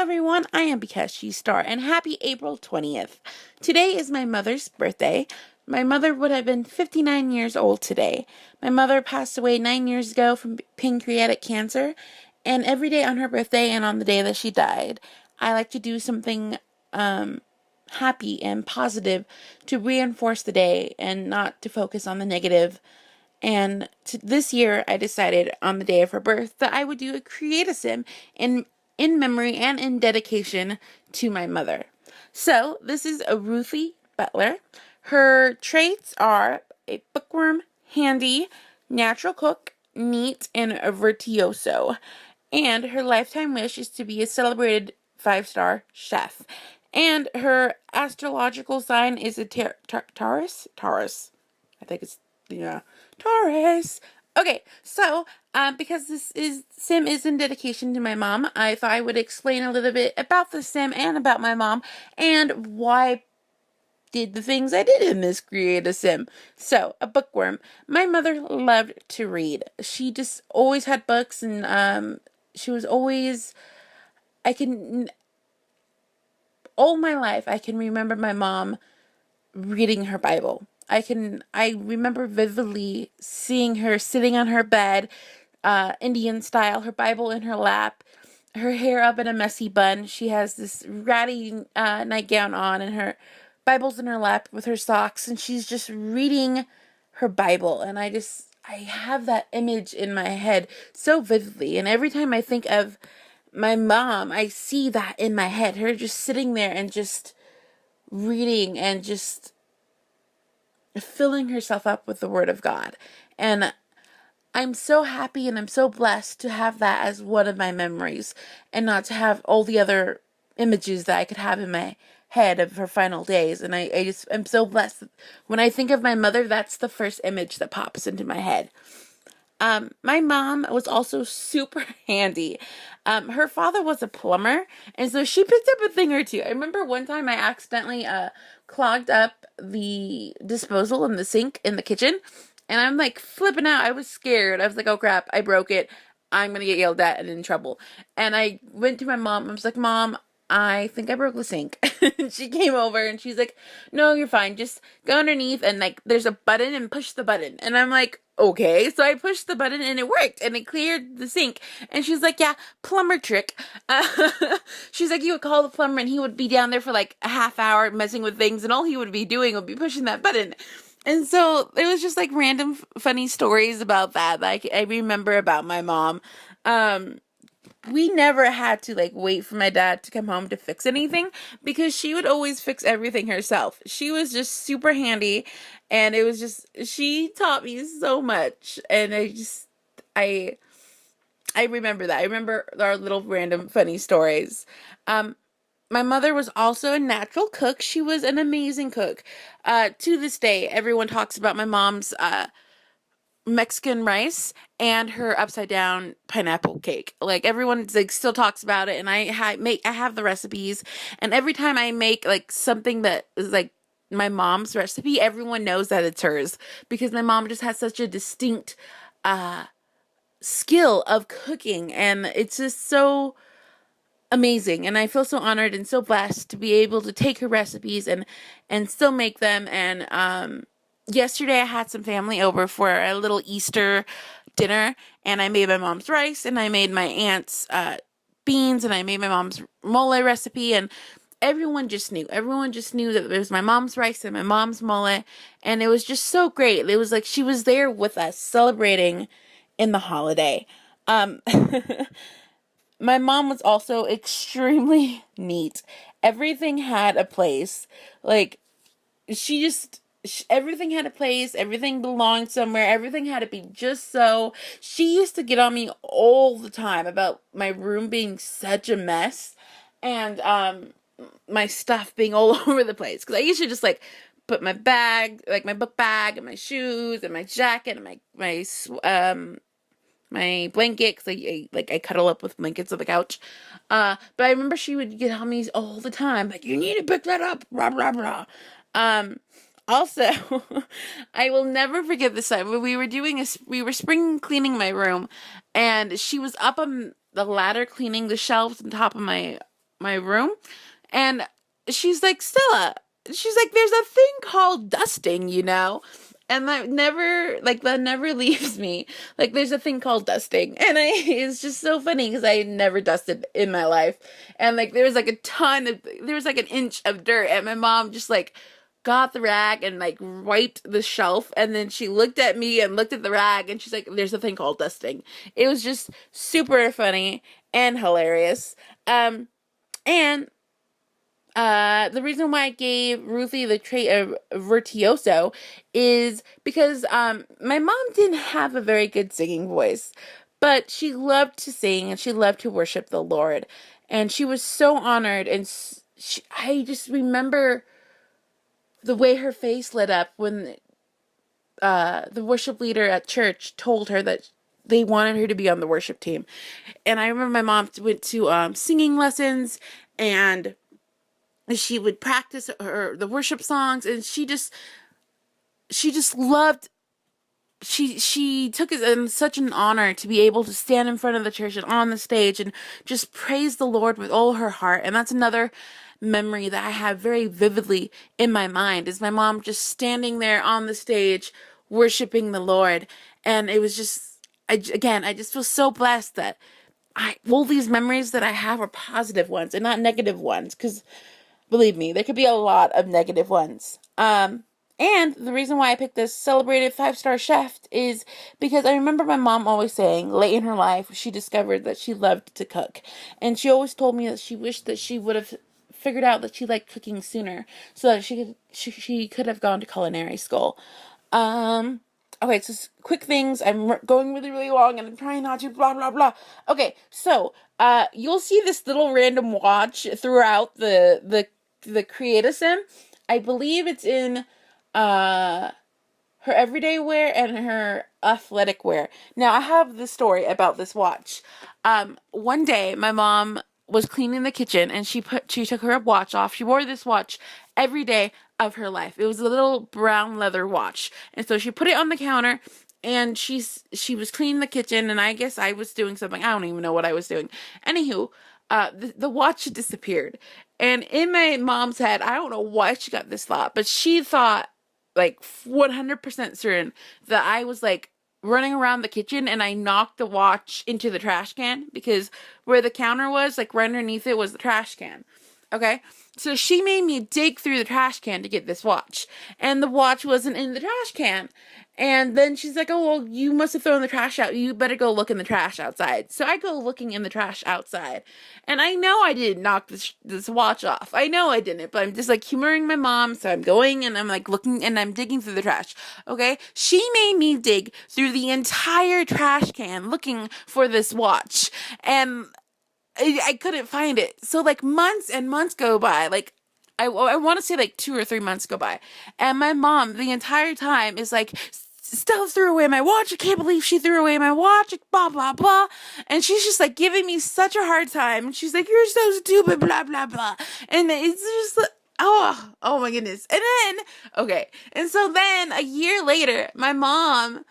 everyone, I am Because She's Star, and happy April 20th. Today is my mother's birthday. My mother would have been 59 years old today. My mother passed away 9 years ago from pancreatic cancer, and every day on her birthday and on the day that she died, I like to do something happy and positive to reinforce the day and not to focus on the negative. And this year, I decided on the day of her birth that I would do a create a sim in memory and in dedication to my mother. So this is a Ruthie Butler. Her traits are a bookworm, handy, natural cook, neat, and a virtuoso. And her lifetime wish is to be a celebrated 5-star chef. And her astrological sign is a Taurus. I think it's Taurus. Okay, so because sim is in dedication to my mom, I thought I would explain a little bit about the sim and about my mom and why I did the things I did in this create a sim. So, a bookworm. My mother loved to read. She just always had books, and she was always, all my life I can remember my mom reading her Bible. I remember vividly seeing her sitting on her bed, Indian style, her Bible in her lap, her hair up in a messy bun. She has this ratty nightgown on and her Bible's in her lap with her socks, and she's just reading her Bible. And I have that image in my head so vividly. And every time I think of my mom, I see that in my head, her just sitting there and just reading and just filling herself up with the Word of God. And I'm so happy and I'm so blessed to have that as one of my memories and not to have all the other images that I could have in my head of her final days. And I'm so blessed. When I think of my mother, that's the first image that pops into my head. My mom was also super handy. Her father was a plumber, and so she picked up a thing or two. I remember one time I accidentally clogged up the disposal in the sink in the kitchen, and I'm like flipping out. I was scared. I was like, oh crap, I broke it. I'm gonna get yelled at and in trouble. And I went to my mom. I was like, Mom, I think I broke the sink. And she came over and she's like, no, you're fine. Just go underneath and like there's a button and push the button. And I'm like, okay. So I pushed the button and it worked and it cleared the sink. And she's like, yeah, plumber trick. She's like, you would call the plumber and he would be down there for like a half hour messing with things and all he would be doing would be pushing that button. And so it was just like random funny stories about that I remember about my mom. We never had to like wait for my dad to come home to fix anything because she would always fix everything herself. She was just super handy, and it was just, she taught me so much. And I remember that. I remember our little random funny stories. My mother was also a natural cook. She was an amazing cook. To this day, everyone talks about my mom's Mexican rice and her upside down pineapple cake. Like everyone like still talks about it, and I have the recipes, and every time I make like something that is like my mom's recipe, everyone knows that it's hers because my mom just has such a distinct skill of cooking, and it's just so amazing. And I feel so honored and so blessed to be able to take her recipes and still make them. And yesterday I had some family over for a little Easter dinner, and I made my mom's rice, and I made my aunt's beans, and I made my mom's mole recipe, and everyone just knew that it was my mom's rice and my mom's mole, and it was just so great. It was like she was there with us celebrating in the holiday. My mom was also extremely neat. Everything had a place. Like, everything had a place, everything belonged somewhere, everything had to be just so. She used to get on me all the time about my room being such a mess, and my stuff being all over the place, because I used to just like put my bag, like my book bag, and my shoes, and my jacket, and my blanket, because I cuddle up with blankets on the couch. But I remember she would get on me all the time, like, you need to pick that up, blah, blah, blah. Also, I will never forget this time when we were spring cleaning my room, and she was up on the ladder cleaning the shelves on top of my my room, and she's like, Stella, she's like, there's a thing called dusting, you know? And that never leaves me. Like, there's a thing called dusting. And it's just so funny because I never dusted in my life. And like, there was like an inch of dirt. And my mom just like got the rag and like wiped the shelf. And then she looked at me and looked at the rag. And she's like, there's a thing called dusting. It was just super funny and hilarious. And the reason why I gave Ruthie the trait of virtuoso is because my mom didn't have a very good singing voice, but she loved to sing and she loved to worship the Lord, and she was so honored. And I just remember the way her face lit up when the worship leader at church told her that they wanted her to be on the worship team. And I remember my mom went to singing lessons, and she would practice the worship songs, and she just loved, she took it as such an honor to be able to stand in front of the church and on the stage and just praise the Lord with all her heart. And that's another memory that I have very vividly in my mind, is my mom just standing there on the stage worshiping the Lord. And it was just, I just feel so blessed that all these memories that I have are positive ones and not negative ones, because believe me, there could be a lot of negative ones. And the reason why I picked this celebrated 5-star chef is because I remember my mom always saying, late in her life, she discovered that she loved to cook. And she always told me that she wished that she would have figured out that she liked cooking sooner, so that she could have gone to culinary school. Okay, so quick things. I'm going really, really long, and I'm trying not to blah, blah, blah. Okay, so, you'll see this little random watch throughout the Create Sim. I believe it's in, her everyday wear and her athletic wear. Now, I have the story about this watch. One day, my mom was cleaning the kitchen, and she took her watch off. She wore this watch every day of her life. It was a little brown leather watch, and so she put it on the counter, and she was cleaning the kitchen, and I guess I was doing something. I don't even know what I was doing. Anywho, the watch disappeared, and in my mom's head, I don't know why she got this thought, but she thought, like 100% certain, that I was like running around the kitchen and I knocked the watch into the trash can, because where the counter was, like right underneath it, was the trash can. Okay, so she made me dig through the trash can to get this watch, and the watch wasn't in the trash can. And then she's like, oh, well, you must have thrown the trash out. You better go look in the trash outside. So I go looking in the trash outside, and I know I didn't knock this watch off. I know I didn't, but I'm just like humoring my mom. So I'm going and I'm like looking and I'm digging through the trash. Okay. She made me dig through the entire trash can looking for this watch, and I couldn't find it. So like months and months go by. Like I want to say like 2 or 3 months go by, and my mom the entire time is like, Stella threw away my watch. I can't believe she threw away my watch. Blah, blah, blah. And she's just like giving me such a hard time. And she's like, you're so stupid, blah, blah, blah. And it's just like, oh my goodness. And then, okay. And so then a year later, my mom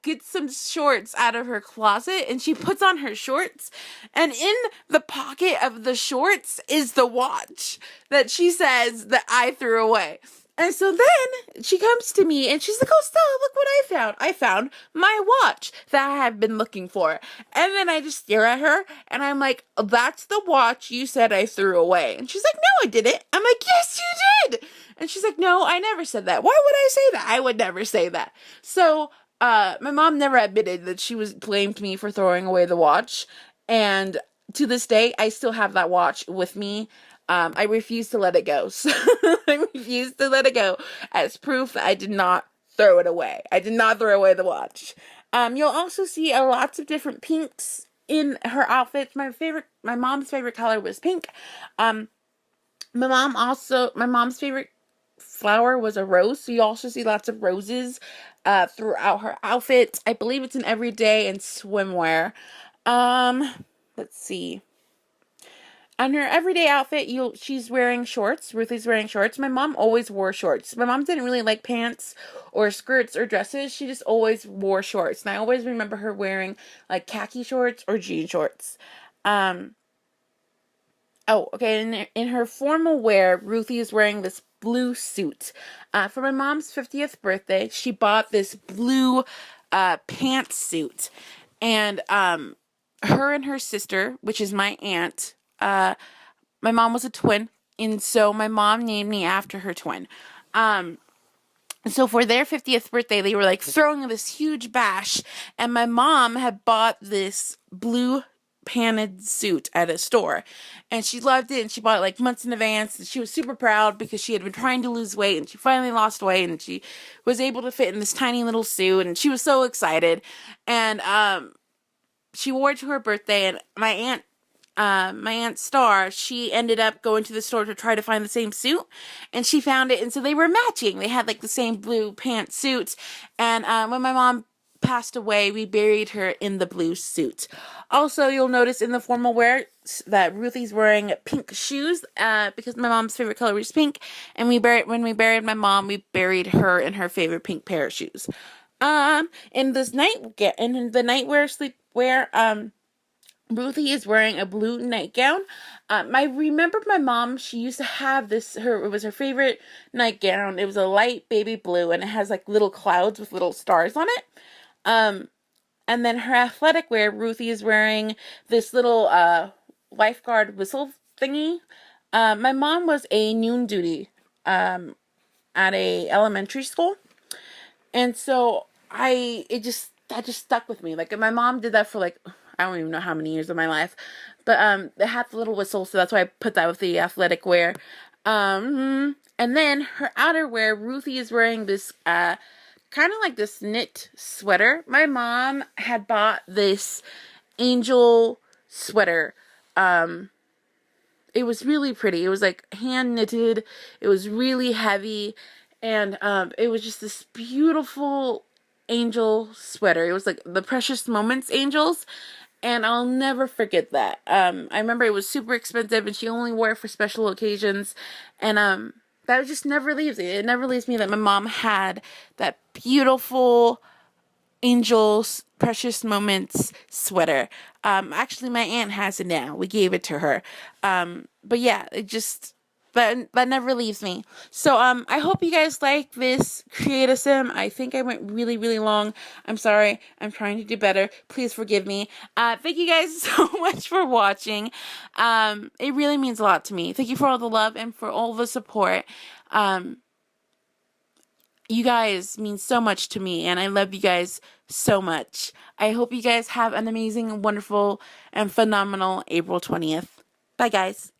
gets some shorts out of her closet, and she puts on her shorts, and in the pocket of the shorts is the watch that she says that I threw away. And so then she comes to me and she's like, oh, Stella, look what I found. I found my watch that I have been looking for. And then I just stare at her and I'm like, that's the watch you said I threw away. And she's like, no, I didn't. I'm like, yes, you did. And she's like, no, I never said that. Why would I say that? I would never say that. So my mom never admitted that she blamed me for throwing away the watch. And to this day, I still have that watch with me. I refuse to let it go. So I refuse to let it go as proof that I did not throw it away. I did not throw away the watch. You'll also see lots of different pinks in her outfits. My mom's favorite color was pink. My mom's favorite flower was a rose. So you also see lots of roses throughout her outfits. I believe it's in everyday and swimwear. Let's see. On her everyday outfit, she's wearing shorts. Ruthie's wearing shorts. My mom always wore shorts. My mom didn't really like pants or skirts or dresses. She just always wore shorts. And I always remember her wearing like khaki shorts or jean shorts. Oh, okay. In her formal wear, Ruthie is wearing this blue suit. For my mom's 50th birthday, she bought this blue pantsuit. And her and her sister, which is my aunt, my mom was a twin. And so my mom named me after her twin. So for their 50th birthday, they were like throwing this huge bash. And my mom had bought this blue panted suit at a store, and she loved it, and she bought it like months in advance, and she was super proud because she had been trying to lose weight, and she finally lost weight, and she was able to fit in this tiny little suit, and she was so excited. And she wore it to her birthday, and my aunt Star, she ended up going to the store to try to find the same suit, and she found it, and so they were matching. They had like the same blue pantsuits, and when my mom passed away, we buried her in the blue suit. Also, you'll notice in the formal wear that Ruthie's wearing pink shoes, because my mom's favorite color was pink, and when we buried my mom, we buried her in her favorite pink pair of shoes. In the nightwear sleepwear, Ruthie is wearing a blue nightgown. I remember my mom, she used to have this, it was her favorite nightgown. It was a light baby blue, and it has like little clouds with little stars on it. And then her athletic wear, Ruthie is wearing this little lifeguard whistle thingy. My mom was a noon duty at a elementary school, and so that just stuck with me. Like, my mom did that for like, I don't even know how many years of my life, but it had the little whistle, so that's why I put that with the athletic wear. And then her outerwear, Ruthie is wearing this kind of like this knit sweater. My mom had bought this angel sweater. It was really pretty. It was like hand knitted. It was really heavy, and it was just this beautiful angel sweater. It was like the Precious Moments angels, and I'll never forget that. I remember it was super expensive, and she only wore it for special occasions, and that just never leaves me. It never leaves me that my mom had that beautiful Angel's Precious Moments sweater. Actually, my aunt has it now. We gave it to her. But yeah, that never leaves me. So I hope you guys like this Create-A-Sim. I think I went really, really long. I'm sorry. I'm trying to do better. Please forgive me. Thank you guys so much for watching. It really means a lot to me. Thank you for all the love and for all the support. You guys mean so much to me, and I love you guys so much. I hope you guys have an amazing, wonderful, and phenomenal April 20th. Bye, guys.